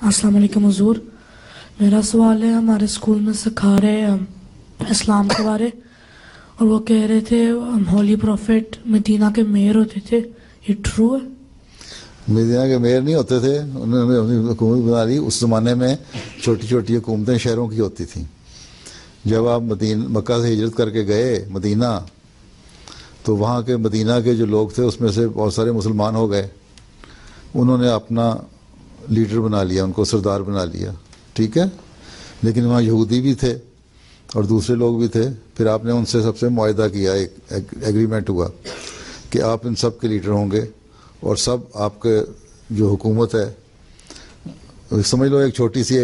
السلام علیکم حضور. میرا سوال ہے، ہمارے اسکول میں سکھا رہے ہیں اسلام کے بارے، اور وہ کہہ رہے تھے ہولی پروفٹ مدینہ کے میئر ہوتے تھے، یہ ٹرو ہے؟ مدینہ کے میئر نہیں ہوتے تھے، انہوں نے اپنی حکومت بنا لی. اس زمانے میں چھوٹی چھوٹی حکومتیں شہروں کی ہوتی تھیں. جب آپ مکہ سے ہجرت کر کے گئے مدینہ، تو وہاں کے مدینہ کے جو لوگ تھے اس میں سے بہت سارے مسلمان ہو گئے. انہوں نے اپنا لیڈر بنا لیا، ان کو سردار بنا لیا، ٹھیک ہے. لیکن وہاں یہودی بھی تھے اور دوسرے لوگ بھی تھے. پھر آپ نے ان سے سب سے معاہدہ کیا، ایک ایگریمنٹ ہوا کہ آپ ان سب کے لیڈر ہوں گے، اور سب آپ کے جو حکومت ہے، سمجھ لو ایک چھوٹی سی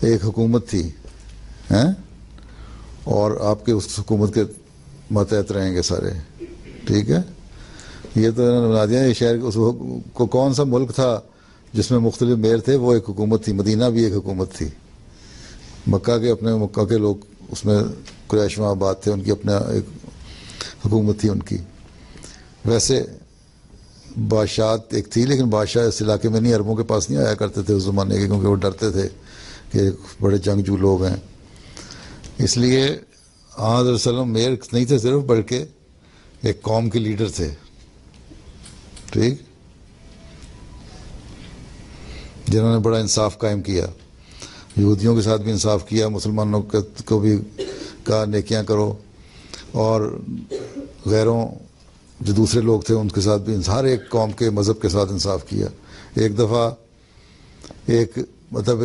ایک حکومت تھی، اور آپ کے اس حکومت کے ماتحت رہیں گے سارے، ٹھیک ہے. یہ تو انہوں نے بنا دیا. یہ شہر کو کون سا ملک تھا جس میں مختلف میئر تھے؟ وہ ایک حکومت تھی. مدینہ بھی ایک حکومت تھی. مکہ کے لوگ اس میں قریش و آباد تھے، ان کی اپنا ایک حکومت تھی ان کی. ویسے بادشاہت ایک تھی، لیکن بادشاہ اس علاقے میں نہیں، عربوں کے پاس نہیں آیا کرتے تھے اس زمانے کے، کیونکہ وہ ڈرتے تھے کہ بڑے جنگجو لوگ ہیں. اس لیے آن حضرت صلی اللہ علیہ وسلم میئر نہیں تھے صرف، بلکہ ایک قوم کے لیڈر تھے، ٹھیک، جنہوں نے بڑا انصاف قائم کیا. یہودیوں کے ساتھ بھی انصاف کیا، مسلمانوں کو بھی کہا نیکیاں کرو، اور غیروں جو دوسرے لوگ تھے ان کے ساتھ بھی، ہر ایک قوم کے مذہب کے ساتھ انصاف کیا. ایک دفعہ مطلب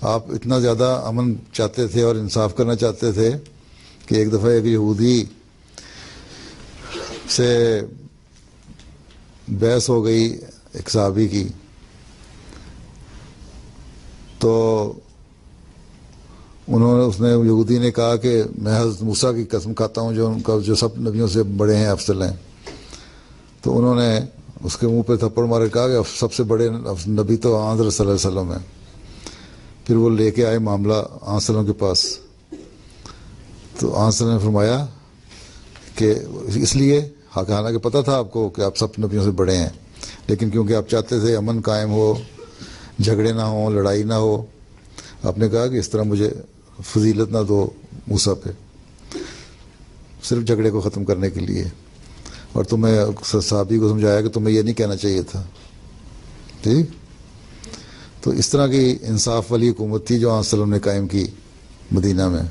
آپ اتنا زیادہ امن چاہتے تھے اور انصاف کرنا چاہتے تھے کہ ایک دفعہ ایک یہودی سے بحث ہو گئی ایک صحابی کی. تو اس نے یہودی نے کہا کہ میں حضرت موسیٰ کی قسم کھاتا ہوں جو سب نبیوں سے بڑے ہیں، افضل ہیں. تو انہوں نے اس کے منہ پہ تھپڑ مار کے کہا کہ سب سے بڑے نبی تو حضرت صلی اللہ علیہ وسلم ہیں. پھر وہ لے کے آئے معاملہ آن صلی اللہ علیہ وسلم کے پاس. تو آن صلی اللہ علیہ وسلم نے فرمایا کہ اس لیے حالانکہ پتہ تھا آپ کو کہ آپ سب نبیوں سے بڑے ہیں، لیکن کیونکہ آپ چاہتے تھے امن قائم ہو، جھگڑے نہ ہوں، لڑائی نہ ہو، آپ نے کہا کہ اس طرح مجھے فضیلت نہ دو موسیٰ پہ، صرف جھگڑے کو ختم کرنے کے لیے. اور تمہیں صحابی کو سمجھایا کہ تمہیں یہ نہیں کہنا چاہیے تھا، ٹھیک. تو اس طرح کی انصاف والی حکومت تھی جو آن صلی اللہ علیہ وسلم نے قائم کی مدینہ میں.